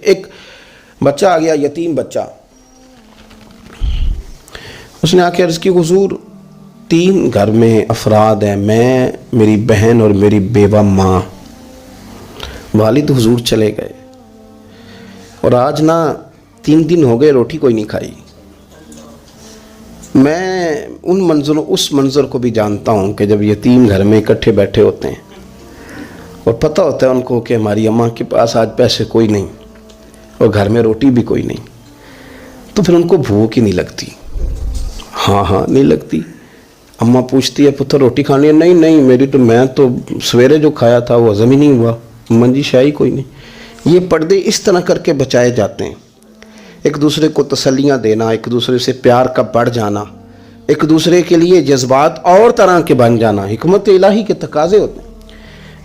ایک بچہ آ گیا، یتیم بچہ، اس نے آ کے عرض کی حضور 3 گھر میں افراد ہیں، میں، میری بہن اور میری بیوہ ماں، والد حضور چلے گئے اور آج نا 3 دن ہو گئے روٹی کوئی نہیں کھائی۔ میں اس منظر کو بھی جانتا ہوں کہ جب یتیم گھر میں اکٹھے بیٹھے ہوتے ہیں اور پتہ ہوتا ہے ان کو کہ ہماری اماں کے پاس آج پیسے کوئی نہیں اور گھر میں روٹی بھی کوئی نہیں، تو پھر ان کو بھوک ہی نہیں لگتی۔ ہاں نہیں لگتی۔ اماں پوچھتی ہے پتر روٹی کھانی ہے؟ نہیں میں تو سویرے جو کھایا تھا وہ ہضم ہی نہیں ہوا، منجی شاہی کوئی نہیں۔ یہ پردے اس طرح کر کے بچائے جاتے ہیں، ایک دوسرے کو تسلیاں دینا، ایک دوسرے سے پیار کا بڑھ جانا، ایک دوسرے کے لیے جذبات اور طرح کے بن جانا، حکمت الہی کے تقاضے ہوتے ہیں۔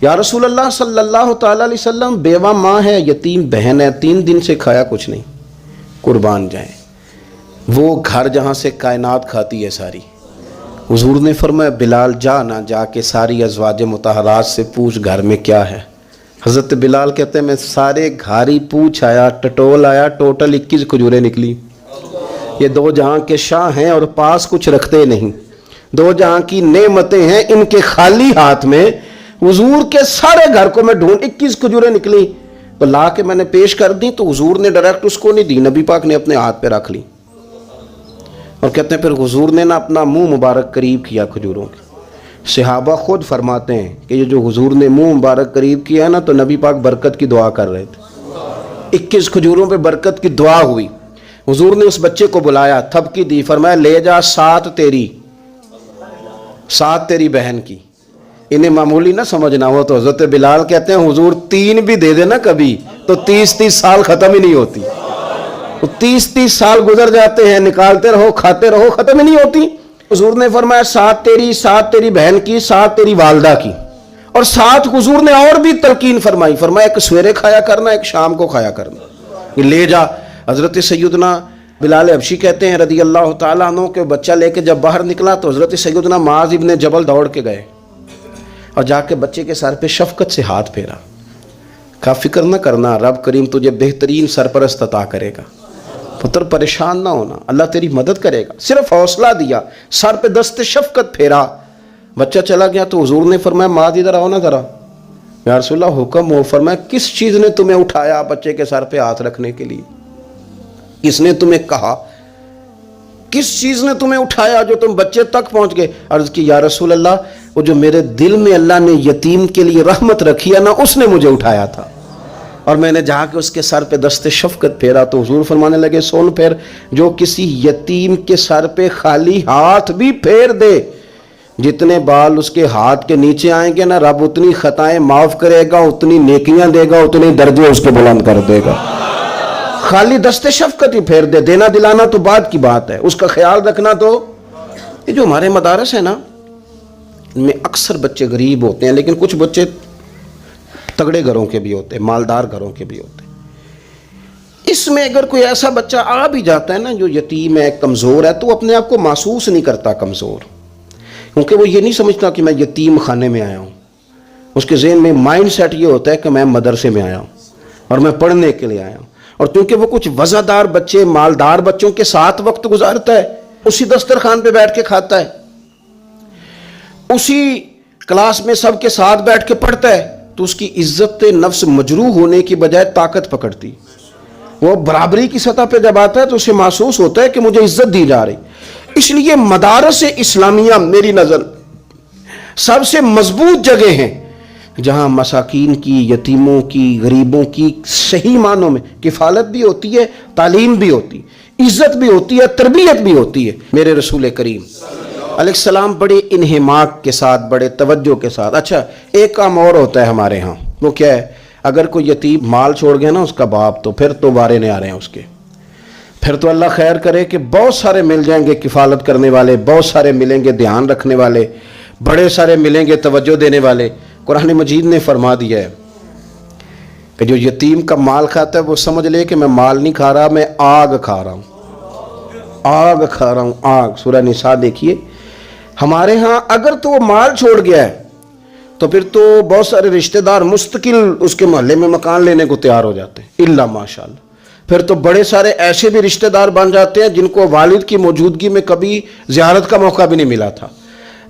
یا رسول اللہ صلی اللہ تعالیٰ علیہ وسلم، بیوہ ماں ہے، یتیم بہن ہے، 3 دن سے کھایا کچھ نہیں، قربان جائیں۔ وہ گھر جہاں سے کائنات کھاتی ہے ساری، حضور نے فرمایا بلال جا کے ساری ازواج مطہرات سے پوچھ گھر میں کیا ہے۔ حضرت بلال کہتے ہیں میں سارے گھاری پوچھ آیا، ٹٹول آیا، ٹوٹل 21 کھجوریں نکلی۔ یہ 2 جہاں کے شاہ ہیں اور پاس کچھ رکھتے نہیں، 2 جہاں کی نعمتیں ہیں، ان کے خالی ہاتھ میں حضور کے سارے گھر کو میں ڈھونڈ 21 کھجوریں نکلی تو لا کے میں نے پیش کر دی، تو حضور نے ڈائریکٹ اس کو نہیں دی، نبی پاک نے اپنے ہاتھ پہ رکھ لی اور کہتے ہیں پھر حضور نے نا اپنا منہ مبارک قریب کیا کھجوروں کے۔ صحابہ خود فرماتے ہیں کہ یہ جو حضور نے منہ مبارک قریب کیا ہے نا، تو نبی پاک برکت کی دعا کر رہے تھے، 21 کھجوروں پہ برکت کی دعا ہوئی۔ حضور نے اس بچے کو بلایا، تھپکی دی، فرمایا لے جا 7 تیری بہن کی۔ انہیں معمولی نہ سمجھنا ہو تو حضرت بلال کہتے ہیں حضور 3 بھی دے دینا کبھی تو 30 سال ختم ہی نہیں ہوتی، 30 سال گزر جاتے ہیں، نکالتے رہو کھاتے رہو، ختم ہی نہیں ہوتی۔ حضور نے فرمایا 7 تیری بہن کی، 7 تیری والدہ کی، اور 7 حضور نے اور بھی تلقین فرمائی، فرمایا ایک سویرے کھایا کرنا، ایک شام کو کھایا کرنا، لے جا۔ حضرت سیدنا بلال حبشی کہتے ہیں رضی اللہ تعالیٰ عنہ کہ بچہ لے کے جب باہر نکلا تو حضرت سیدنا معاذ ابن جبل دوڑ کے گئے اور جا کے بچے کے سر پہ شفقت سے ہاتھ پھیرا، کہا فکر نہ کرنا، رب کریم تجھے بہترین سرپرست عطا کرے گا، پتر پریشان نہ ہونا، اللہ تیری مدد کرے گا۔ صرف حوصلہ دیا، سر پہ دست شفقت پھیرا، بچہ چلا گیا تو حضور نے فرمایا معاذ ادھر آؤ نا ذرا۔ یا رسول اللہ حکم ہو۔ فرمایا کس چیز نے تمہیں اٹھایا بچے کے سر پہ ہاتھ رکھنے کے لیے؟ کس نے تمہیں کہا؟ کس چیز نے تمہیں اٹھایا جو تم بچے تک پہنچ گئے؟ عرض کی یا رسول اللہ وہ جو میرے دل میں اللہ نے یتیم کے لیے رحمت رکھی ہے نا، اس نے مجھے اٹھایا تھا، اور میں نے جا کے اس کے سر پہ دست شفقت پھیرا تو حضور فرمانے لگے سن پھر، جو کسی یتیم کے سر پہ خالی ہاتھ بھی پھیر دے، جتنے بال اس کے ہاتھ کے نیچے آئیں گے نا، رب اتنی خطائیں معاف کرے گا، اتنی نیکیاں دے گا، اتنے درجے اس کے بلند کر دے گا۔ خالی دست شفقت ہی پھیر دے، دینا دلانا تو بعد کی بات ہے، اس کا خیال رکھنا تو۔ یہ جو ہمارے مدارس ہیں نا، ان میں اکثر بچے غریب ہوتے ہیں، لیکن کچھ بچے تگڑے گھروں کے بھی ہوتے ہیں، مالدار گھروں کے بھی ہوتے ہیں۔ اس میں اگر کوئی ایسا بچہ آ بھی جاتا ہے نا جو یتیم ہے، کمزور ہے، تو وہ اپنے آپ کو محسوس نہیں کرتا کمزور، کیونکہ وہ یہ نہیں سمجھتا کہ میں یتیم خانے میں آیا ہوں۔ اس کے ذہن میں مائنڈ سیٹ یہ ہوتا ہے کہ میں مدرسے میں آیا ہوں اور میں پڑھنے کے لیے آیا ہوں، اور کیونکہ وہ کچھ وزادار بچے، مالدار بچوں کے ساتھ وقت گزارتا ہے، اسی دسترخوان پہ بیٹھ کے کھاتا ہے، اسی کلاس میں سب کے ساتھ بیٹھ کے پڑھتا ہے، تو اس کی عزت نفس مجروح ہونے کی بجائے طاقت پکڑتی۔ وہ برابری کی سطح پہ جب آتا ہے تو اسے محسوس ہوتا ہے کہ مجھے عزت دی جا رہی۔ اس لیے مدارس اسلامیہ میری نظر سب سے مضبوط جگہ ہیں جہاں مساکین کی، یتیموں کی، غریبوں کی صحیح معنوں میں کفالت بھی ہوتی ہے، تعلیم بھی ہوتی ہے، عزت بھی ہوتی ہے، تربیت بھی ہوتی ہے۔ میرے رسول کریم علیہ السلام بڑے انہماک کے ساتھ، بڑے توجہ کے ساتھ۔ اچھا ایک کام اور ہوتا ہے ہمارے ہاں، وہ کیا ہے؟ اگر کوئی یتیم مال چھوڑ گیا نا اس کا باپ، تو پھر تو وارے نہیں آ رہے ہیں اس کے، پھر تو اللہ خیر کرے کہ بہت سارے مل جائیں گے کفالت کرنے والے، بہت سارے ملیں گے دھیان رکھنے والے، بڑے سارے ملیں گے توجہ دینے والے۔ قرآن مجید نے فرما دیا ہے کہ جو یتیم کا مال کھاتا ہے وہ سمجھ لے کہ میں مال نہیں کھا رہا، میں آگ کھا رہا ہوں، آگ کھا رہا ہوں، آگ۔ سورہ نساء دیکھیے۔ ہمارے ہاں اگر تو وہ مال چھوڑ گیا ہے تو پھر تو بہت سارے رشتہ دار مستقل اس کے محلے میں مکان لینے کو تیار ہو جاتے ہیں، الا ماشاءاللہ. پھر تو بڑے سارے ایسے بھی رشتہ دار بن جاتے ہیں جن کو والد کی موجودگی میں کبھی زیارت کا موقع بھی نہیں ملا تھا.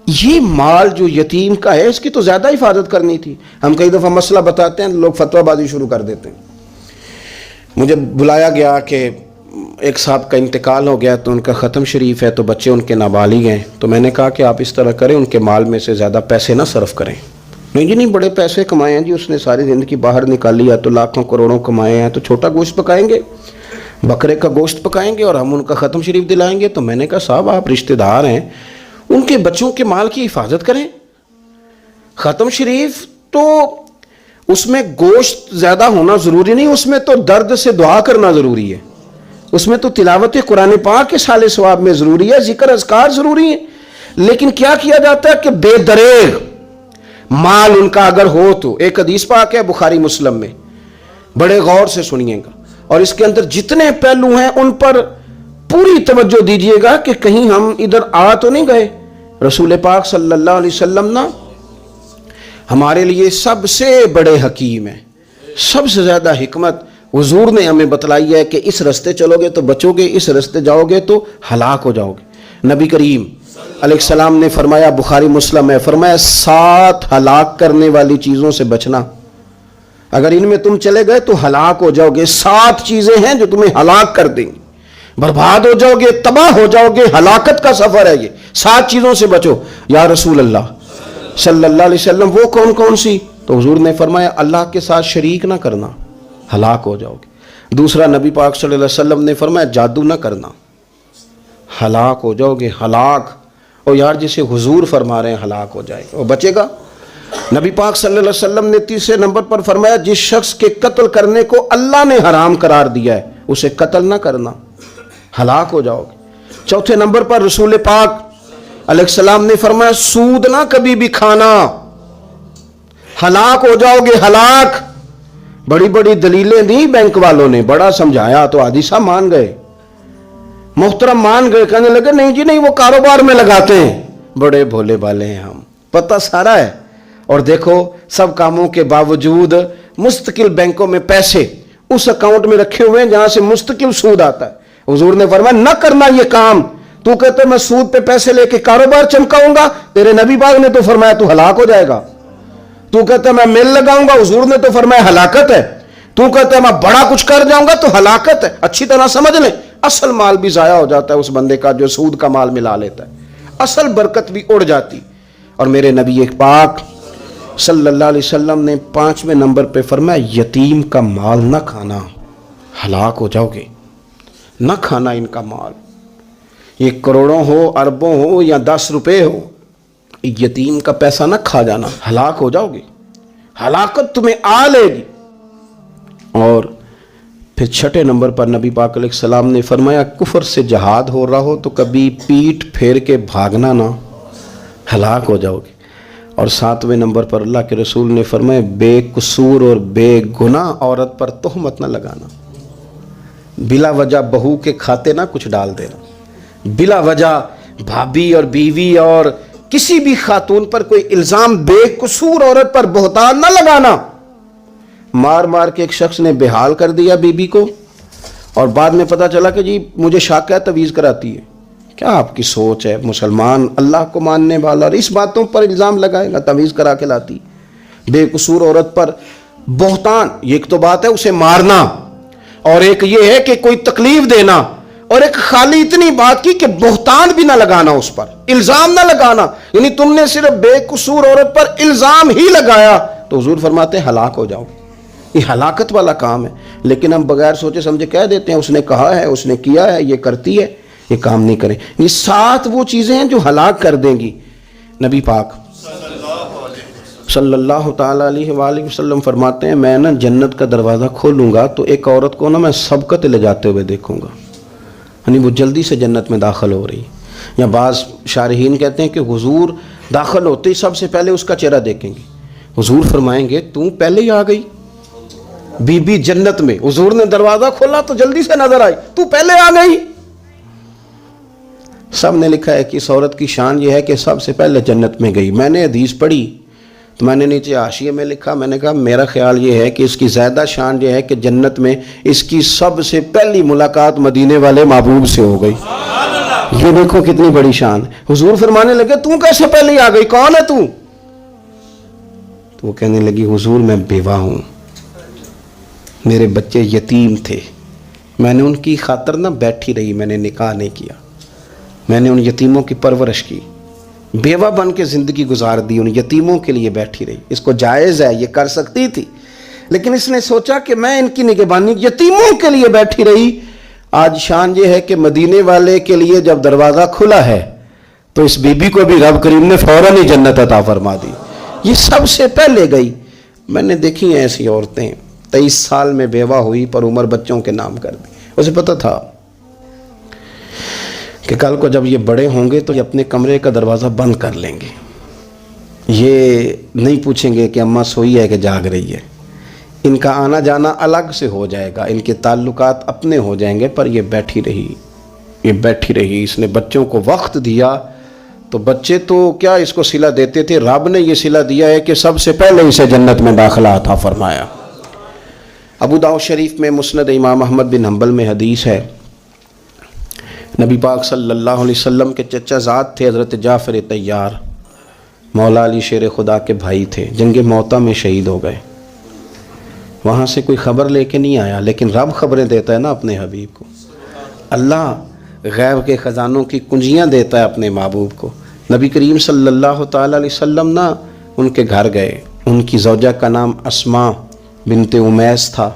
یہ مال جو یتیم کا ہے اس کی تو زیادہ حفاظت کرنی تھی. ہم کئی دفعہ مسئلہ بتاتے ہیں، لوگ فتویٰ بازی شروع کر دیتے ہیں. مجھے بلایا گیا کہ ایک صاحب کا انتقال ہو گیا تو ان کا ختم شریف ہے، تو بچے ان کے نابالغ ہیں. تو میں نے کہا کہ آپ اس طرح کریں، ان کے مال میں سے زیادہ پیسے نہ صرف کریں. نہیں جی نہیں، بڑے پیسے کمائے ہیں جی، اس نے ساری زندگی باہر نکالی ہے تو لاکھوں کروڑوں کمائے ہیں، تو چھوٹا گوشت پکائیں گے، بکرے کا گوشت پکائیں گے اور ہم ان کا ختم شریف دلائیں گے. تو میں نے کہا صاحب آپ رشتہ دار ہیں، ان کے بچوں کے مال کی حفاظت کریں. ختم شریف تو اس میں گوشت زیادہ ہونا ضروری نہیں، اس میں تو درد سے دعا کرنا ضروری ہے، اس میں تو تلاوت قرآن پاک کے سال ثواب میں ضروری ہے، ذکر اذکار ضروری ہے. لیکن کیا کیا جاتا ہے کہ بے دریغ مال ان کا اگر ہو تو، ایک حدیث پاک ہے بخاری مسلم میں، بڑے غور سے سنیے گا اور اس کے اندر جتنے پہلو ہیں ان پر پوری توجہ دیجیے گا کہ کہیں ہم ادھر آ تو نہیں گئے. رسول پاک صلی اللہ علیہ وسلم نا ہمارے لیے سب سے بڑے حکیم ہیں، سب سے زیادہ حکمت حضور نے ہمیں بتلائی ہے کہ اس رستے چلو گے تو بچو گے، اس رستے جاؤ گے تو ہلاک ہو جاؤ گے. نبی کریم علیہ السلام نے فرمایا، بخاری مسلم ہے، فرمایا 7 ہلاک کرنے والی چیزوں سے بچنا، اگر ان میں تم چلے گئے تو ہلاک ہو جاؤ گے. 7 چیزیں ہیں جو تمہیں ہلاک کر دیں گی، برباد ہو جاؤ گے، تباہ ہو جاؤ گے، ہلاکت کا سفر ہے یہ. 7 چیزوں سے بچو. یا رسول اللہ صلی اللہ علیہ وسلم وہ کون کون سی؟ تو حضور نے فرمایا اللہ کے ساتھ شریک نہ کرنا، ہلاک ہو جاؤ گے. دوسرا نبی پاک صلی اللہ علیہ وسلم نے فرمایا جادو نہ کرنا، ہلاک ہو جاؤ گے. ہلاک اور یار جسے حضور فرما رہے ہیں ہلاک ہو جائے گا، وہ بچے گا. نبی پاک صلی اللہ علیہ وسلم نے تیسرے نمبر پر فرمایا جس شخص کے قتل کرنے کو اللہ نے حرام قرار دیا ہے اسے قتل نہ کرنا، ہلاک ہو جاؤ گے. چوتھے نمبر پر رسول پاک علیہ السلام نے فرمایا سود نہ کبھی بھی کھانا، ہلاک ہو جاؤ گے، ہلاک. بڑی بڑی دلیلیں دی بینک والوں نے، بڑا سمجھایا تو حاجی صاحب مان گئے، محترم مان گئے، کہنے لگے نہیں جی نہیں وہ کاروبار میں لگاتے ہیں. بڑے بھولے بالے ہیں ہم، پتہ سارا ہے. اور دیکھو سب کاموں کے باوجود مستقل بینکوں میں پیسے اس اکاؤنٹ میں رکھے ہوئے ہیں جہاں سے مستقل سود آتا ہے. حضور نے فرمایا نہ کرنا یہ کام. تو کہتے میں سود پہ پیسے لے کے کاروبار چمکاؤں گا، تیرے نبی پاک نے تو فرمایا تو ہلاک ہو جائے گا. تو کہتا ہے میں مل لگاؤں گا، حضور نے تو فرمایا ہلاکت ہے. تو کہتا ہے میں بڑا کچھ کر جاؤں گا تو ہلاکت ہے. اچھی طرح سمجھ لیں، اصل مال بھی ضائع ہو جاتا ہے اس بندے کا جو سود کا مال ملا لیتا ہے، اصل برکت بھی اڑ جاتی. اور میرے نبی پاک صلی اللہ علیہ وسلم نے 5ویں نمبر پہ فرمایا یتیم کا مال نہ کھانا، ہلاک ہو جاؤ گے. نہ کھانا ان کا مال، یہ کروڑوں ہو، اربوں ہو یا 10 روپے ہو، یتیم کا پیسہ نہ کھا جانا، ہلاک ہو جاؤ گے، ہلاکت تمہیں آ لے گی. اور پھر 6 نمبر پر نبی پاک علیہ السلام نے فرمایا کفر سے جہاد ہو رہا ہو تو کبھی پیٹ پھیر کے بھاگنا نہ، ہلاک ہو جاؤ گے. اور 7ویں نمبر پر اللہ کے رسول نے فرمایا بے قصور اور بے گناہ عورت پر تہمت نہ لگانا، بلا وجہ بہو کے کھاتے نہ کچھ ڈال دینا، بلا وجہ بھابھی اور بیوی اور کسی بھی خاتون پر کوئی الزام بے قصور عورت پر بہتان نہ لگانا. مار مار کے ایک شخص نے بحال کر دیا بیوی کو اور بعد میں پتا چلا کہ جی مجھے شک ہے تویز کراتی ہے. کیا آپ کی سوچ ہے؟ مسلمان اللہ کو ماننے والا اور اس باتوں پر الزام لگائے گا تویز کرا کے لاتی. بے قصور عورت پر بہتان، یہ ایک تو بات ہے اسے مارنا، اور ایک یہ ہے کہ کوئی تکلیف دینا، اور ایک خالی اتنی بات کی کہ بہتان بھی نہ لگانا، اس پر الزام نہ لگانا. یعنی تم نے صرف بے قصور عورت پر الزام ہی لگایا تو حضور فرماتے ہیں ہلاک ہو جاؤ. یہ ہلاکت والا کام ہے. لیکن ہم بغیر سوچے سمجھے کہہ دیتے ہیں اس نے کہا ہے، اس نے کیا ہے، یہ کرتی ہے، یہ کام نہیں کریں. یہ 7 وہ چیزیں ہیں جو ہلاک کر دیں گی. نبی پاک صلی اللہ تعالیٰ علیہ وآلہ وسلم فرماتے ہیں میں نا جنت کا دروازہ کھولوں گا تو ایک عورت کو نا میں سبقت لے جاتے ہوئے دیکھوں گا، یعنی وہ جلدی سے جنت میں داخل ہو رہی. یا بعض شارحین کہتے ہیں کہ حضور داخل ہوتے ہی سب سے پہلے اس کا چہرہ دیکھیں گے. حضور فرمائیں گے تو پہلے ہی آ گئی بی بی جنت میں، حضور نے دروازہ کھولا تو جلدی سے نظر آئی، تو پہلے آ گئی. سب نے لکھا ہے کہ اس عورت کی شان یہ ہے کہ سب سے پہلے جنت میں گئی. میں نے حدیث پڑھی تو میں نے نیچے حاشیے میں لکھا، میں نے کہا میرا خیال یہ ہے کہ اس کی زیادہ شان یہ ہے کہ جنت میں اس کی سب سے پہلی ملاقات مدینے والے محبوب سے ہو گئی۔ یہ دیکھو کتنی بڑی شان۔ حضور فرمانے لگے تو کیسے پہلے آ گئی، کون ہے تو؟ تو وہ کہنے لگی حضور میں بیوہ ہوں، میرے بچے یتیم تھے، میں نے ان کی خاطر نہ بیٹھی رہی، میں نے نکاح نہیں کیا، میں نے ان یتیموں کی پرورش کی، بیوہ بن کے زندگی گزار دی، ان یتیموں کے لیے بیٹھی رہی۔ اس کو جائز ہے، یہ کر سکتی تھی، لیکن اس نے سوچا کہ میں ان کی نگہبانی یتیموں کے لیے بیٹھی رہی۔ آج شان یہ ہے کہ مدینے والے کے لیے جب دروازہ کھلا ہے تو اس بی بی کو بھی رب کریم نے فوراً ہی جنت عطا فرما دی، یہ سب سے پہلے گئی۔ میں نے دیکھی ہیں ایسی عورتیں 23 سال میں بیوہ ہوئی پر عمر بچوں کے نام کر دی۔ اسے پتہ تھا کہ کل کو جب یہ بڑے ہوں گے تو یہ اپنے کمرے کا دروازہ بند کر لیں گے، یہ نہیں پوچھیں گے کہ اماں سوئی ہے کہ جاگ رہی ہے، ان کا آنا جانا الگ سے ہو جائے گا، ان کے تعلقات اپنے ہو جائیں گے، پر یہ بیٹھی رہی۔ اس نے بچوں کو وقت دیا تو بچے تو کیا اس کو صلہ دیتے تھے، رب نے یہ صلہ دیا ہے کہ سب سے پہلے اسے جنت میں داخلہ عطا فرمایا۔ ابو داؤد شریف میں مسند امام احمد بن حنبل میں حدیث ہے، نبی پاک صلی اللہ علیہ وسلم کے چچا زاد تھے حضرت جعفر طیار، مولا علی شیر خدا کے بھائی تھے، جنگ موطا میں شہید ہو گئے۔ وہاں سے کوئی خبر لے کے نہیں آیا، لیکن رب خبریں دیتا ہے نا اپنے حبیب کو، اللہ غیب کے خزانوں کی کنجیاں دیتا ہے اپنے محبوب کو۔ نبی کریم صلی اللہ تعالیٰ علیہ وسلم نا ان کے گھر گئے، ان کی زوجہ کا نام اسماء بنت امیس تھا۔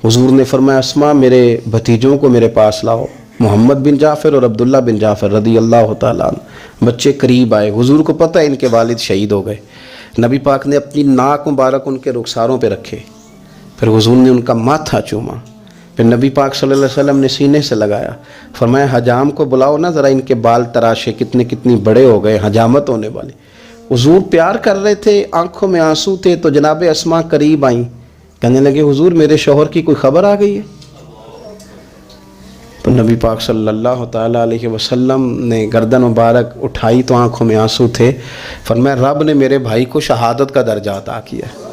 حضور نے فرمایا اسماء میرے بھتیجوں کو میرے پاس لاؤ، محمد بن جعفر اور عبداللہ بن جعفر رضی اللہ تعالیٰ عنہ۔ بچے قریب آئے، حضور کو پتہ ہے ان کے والد شہید ہو گئے، نبی پاک نے اپنی ناک مبارک ان کے رخساروں پہ رکھے، پھر حضور نے ان کا ماتھا چوما، پھر نبی پاک صلی اللہ علیہ وسلم نے سینے سے لگایا، فرمایا حجام کو بلاؤ نا ذرا، ان کے بال تراشے، کتنے بڑے ہو گئے، حجامت ہونے والے۔ حضور پیار کر رہے تھے، آنکھوں میں آنسو تھے، تو جناب اسماء قریب آئیں، کہنے لگے حضور میرے شوہر کی کوئی خبر آ گئی ہے؟ تو نبی پاک صلی اللہ تعالیٰ علیہ وسلم نے گردن مبارک اٹھائی تو آنکھوں میں آنسو تھے، فرمایا رب نے میرے بھائی کو شہادت کا درجہ عطا کیا ہے،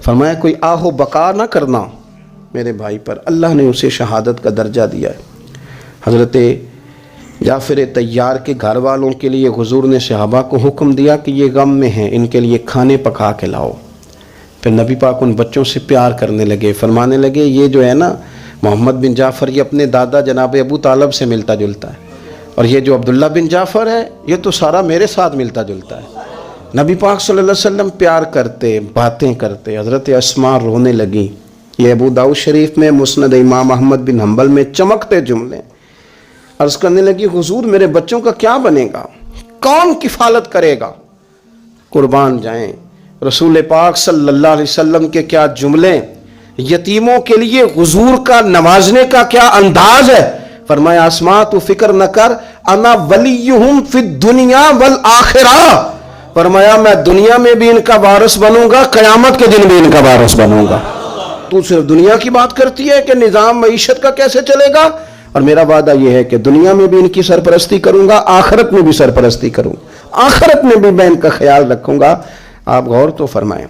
فرمایا کوئی آہ و بقا نہ کرنا میرے بھائی پر، اللہ نے اسے شہادت کا درجہ دیا ہے۔ حضرت جعفر طیار کے گھر والوں کے لیے حضور نے صحابہ کو حکم دیا کہ یہ غم میں ہیں، ان کے لیے کھانے پکا کے لاؤ۔ پھر نبی پاک ان بچوں سے پیار کرنے لگے، فرمانے لگے یہ جو ہے نا محمد بن جعفر یہ اپنے دادا جناب ابو طالب سے ملتا جلتا ہے، اور یہ جو عبداللہ بن جعفر ہے یہ تو سارا میرے ساتھ ملتا جلتا ہے۔ نبی پاک صلی اللہ علیہ وسلم پیار کرتے، باتیں کرتے، حضرت اسماء رونے لگیں۔ یہ ابو داؤد شریف میں مسند امام احمد بن حنبل میں چمکتے جملے۔ عرض کرنے لگی حضور میرے بچوں کا کیا بنے گا، کون کفالت کرے گا؟ قربان جائیں رسول پاک صلی اللہ علیہ وسلم کے کیا جملے، یتیموں کے لیے حضور کا نوازنے کا کیا انداز ہے۔ فرمایا اسماء تو فکر نہ کر، انا ولیہم فی الدنیا والآخرہ، فرمایا میں دنیا میں بھی ان کا وارث بنوں گا، قیامت کے دن بھی ان کا وارث بنوں گا۔ تو صرف دنیا کی بات کرتی ہے کہ نظام معیشت کا کیسے چلے گا، اور میرا وعدہ یہ ہے کہ دنیا میں بھی ان کی سرپرستی کروں گا، آخرت میں بھی سرپرستی کروں گا، آخرت میں بھی میں ان کا خیال رکھوں گا۔ آپ غور تو فرمائیں،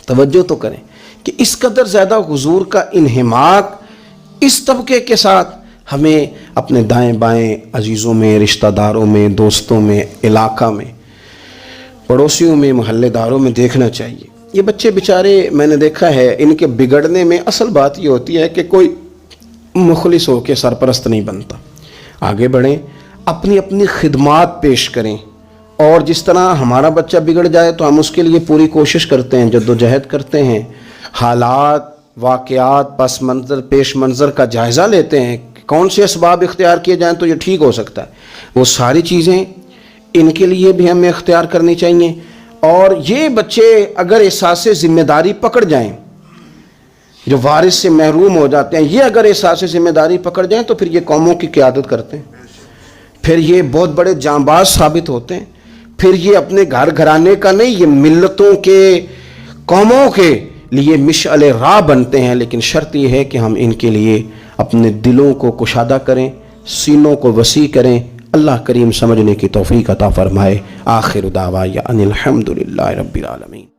توجہ تو کریں کہ اس قدر زیادہ حضور کا انہماک اس طبقے کے ساتھ ہمیں اپنے دائیں بائیں عزیزوں میں، رشتہ داروں میں، دوستوں میں، علاقہ میں، پڑوسیوں میں، محلے داروں میں دیکھنا چاہیے۔ یہ بچے بیچارے میں نے دیکھا ہے ان کے بگڑنے میں اصل بات یہ ہوتی ہے کہ کوئی مخلص ہو کے سرپرست نہیں بنتا۔ آگے بڑھیں، اپنی اپنی خدمات پیش کریں، اور جس طرح ہمارا بچہ بگڑ جائے تو ہم اس کے لیے پوری کوشش کرتے ہیں، جد و جہد کرتے ہیں، حالات، واقعات، پس منظر، پیش منظر کا جائزہ لیتے ہیں کہ کون سے اسباب اختیار کیے جائیں تو یہ ٹھیک ہو سکتا ہے۔ وہ ساری چیزیں ان کے لیے بھی ہمیں اختیار کرنی چاہیے، اور یہ بچے اگر احساس ذمہ داری پکڑ جائیں، جو وارث سے محروم ہو جاتے ہیں، یہ اگر احساس ذمہ داری پکڑ جائیں تو پھر یہ قوموں کی قیادت کرتے ہیں، پھر یہ بہت بڑے جانباز ثابت ہوتے ہیں، پھر یہ اپنے گھر گھرانے کا نہیں، یہ ملتوں کے، قوموں کے لیے مشعل راہ بنتے ہیں۔ لیکن شرط یہ ہے کہ ہم ان کے لیے اپنے دلوں کو کشادہ کریں، سینوں کو وسیع کریں، اللہ کریم سمجھنے کی توفیق عطا فرمائے۔ آخر دعوانا ان الحمدللہ رب العالمین۔